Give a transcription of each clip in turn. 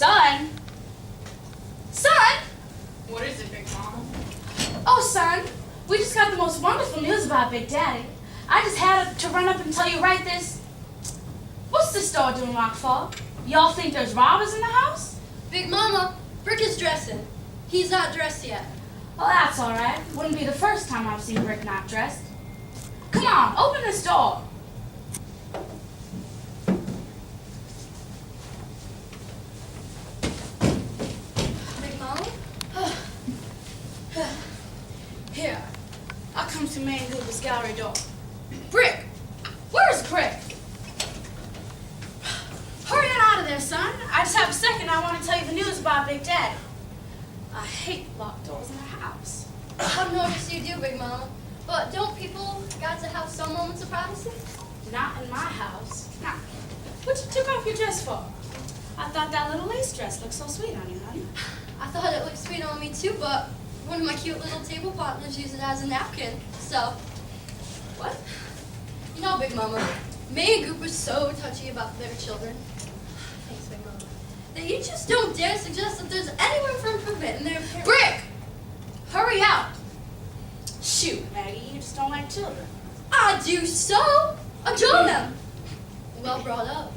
Son? Son? What is it, Big Mama? Oh, son, we just got the most wonderful news about Big Daddy. I just had to run up and tell you right this. What's the store doing locked for? Y'all think there's robbers in the house? Big Mama, Brick is dressing. He's not dressed yet. Well, that's all right. Wouldn't be the first time I've seen Brick not dressed. Come on, open this door. Big Mama? Here, I'll come to main Goober's gallery door. Brick! Where's Brick? Hurry on out of there, son. I just have a second. I want to tell you the news about Big Daddy. I hate locked doors in the house. I've noticed you do, Big Mama. But don't people got to have some moments of privacy? Not in my house. Now, what you took off your dress for? I thought that little lace dress looked so sweet on you, honey. I thought it looked sweet on me too, but one of my cute little table partners used it as a napkin. So, What? you know, Big Mama, May and Goop are so touchy about their children. Thanks, Big Mama. That you just don't dare suggest that there's any room for improvement in their parents. Brick! Hurry out! Shoot, Maggie, you just don't like children. I do so! Adore them! Well brought up.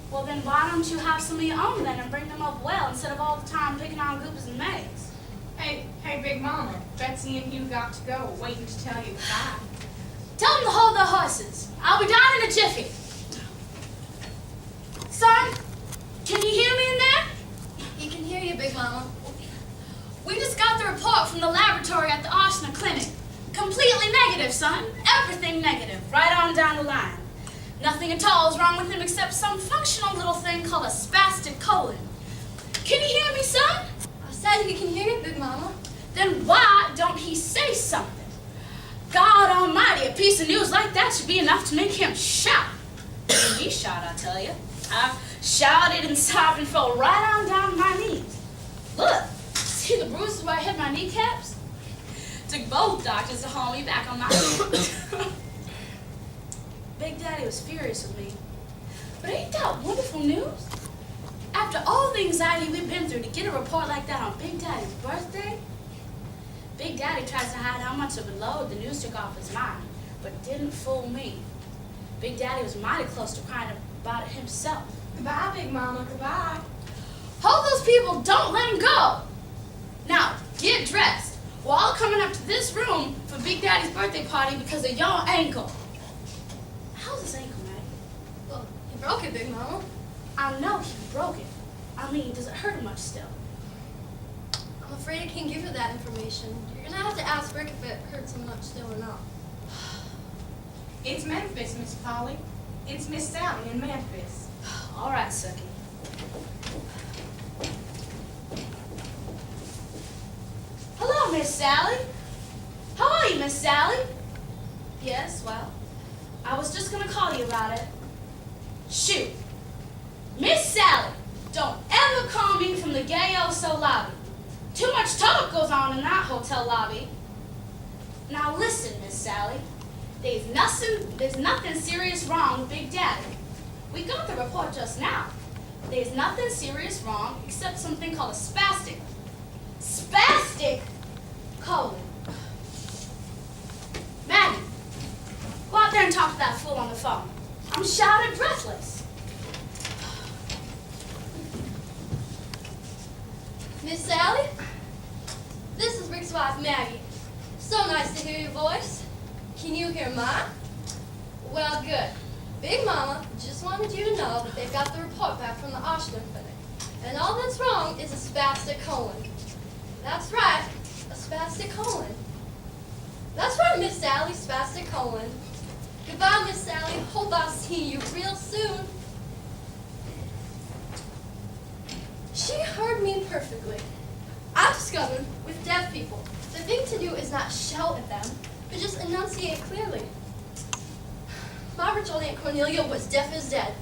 Well, then why don't you have some of your own then and bring them up well instead of all the time picking on Goopers and Mays? Hey, Big Mama. Betsy and you got to go. Waiting to tell you goodbye. Tell them to hold their horses. I'll be down in a jiffy. Son, can you hear me in there? He can hear you, Big Mama. We just got the report from the laboratory at the Oshner Clinic. Completely negative, son. Everything negative, right on down the line. Nothing at all is wrong with him except some functional little thing called a spastic colon. Can you hear me, son? I said he can hear you, Big Mama. Then why don't he say something? God almighty, a piece of news like that should be enough to make him shout. Made me shout, I tell you. I shouted and sobbed and fell right on down to my knees. Look, see the bruises where I hit my kneecaps? Took both doctors to haul me back on my feet. Big Daddy was furious with me. But ain't that wonderful news? After all the anxiety we've been through to get a report like that on Big Daddy's birthday, Big Daddy tries to hide how much of a load the news took off his mind, but it didn't fool me. Big Daddy was mighty close to crying about it himself. Goodbye, Big Mama. Goodbye. Hold those people, don't let them go. Now, get dressed. We're all coming up to this room for Big Daddy's birthday party because of your ankle. How's this ankle, Maggie? Well, you broke it, Big Mama. I know he broke it. I mean, does it hurt much still? I'm afraid I can't give you that information. You're gonna have to ask Rick if it hurts him much still or not. It's Memphis, Miss Polly. It's Miss Sally in Memphis. All right, Sucky. Hello, Miss Sally. How are you, Miss Sally? Yes, well, I was just gonna call you about it. Shoot. Miss Sally, don't ever call me from the gay-o-so lobby. Too much talk goes on in that hotel lobby. Now listen, Miss Sally. There's nothing serious wrong with Big Daddy. We got the report just now. There's nothing serious wrong except something called a spastic colon. Maggie, go out there and talk to that fool on the phone. I'm shouted breathless. Miss Sally? This is Rick's wife, Maggie. So nice to hear your voice. Can you hear mine? Well, good. Big Mama just wanted you to know that they've got the report back from the Oshner Clinic. And all that's wrong is a spastic colon. That's right, a spastic colon. That's right, Miss Sally, spastic colon. Goodbye, Miss Sally. Hope I'll see you real soon. She heard me perfectly. I've discovered with deaf people, the thing to do is not shout at them, but just enunciate clearly. My rich old Aunt Cornelia was deaf as dead.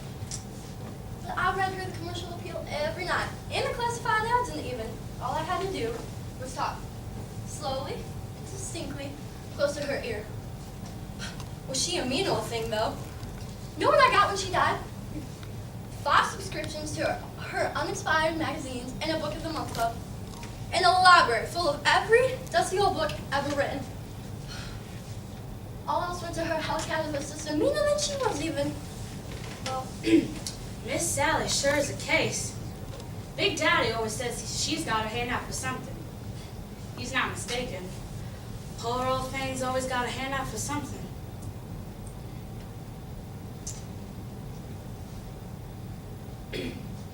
But I read her the commercial appeal every night, and the classified ads in the evening. All I had to do was talk slowly, distinctly, close to her ear. Was she a mean old thing, though? You know what I got when she died? 5 subscriptions. subscriptions to her uninspired magazines and a book of the month club, and a library full of every dusty old book ever written. All else went to her health care system, meaner than she was even. Well, Miss Sally sure is a case. Big Daddy always says she's got her hand out for something. He's not mistaken. Poor old thing's always got a hand out for something.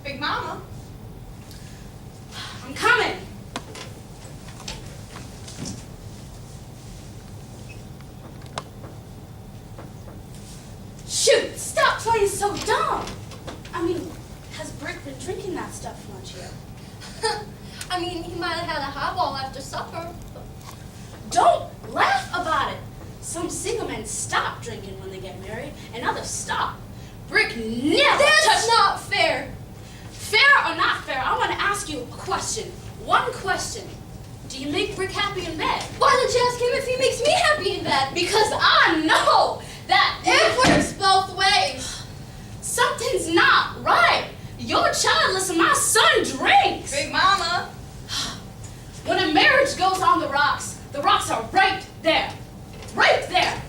Big Mama, I'm coming. Shoot, stop playing so dumb. I mean, has Brick been drinking that stuff much yet? I mean, he might have had a highball after supper. Don't laugh about it. Some single men stop drinking when they get married, and others stop. Brick never That's touched... not fair. Fair or not fair, I want to ask you a question. One question. Do you make Brick happy in bed? Why don't you ask him if he makes me happy in bed? Because I know that It works both ways. something's not right. You're childless and my son drinks. Big Mama, When a marriage goes on the rocks are right there. Right there.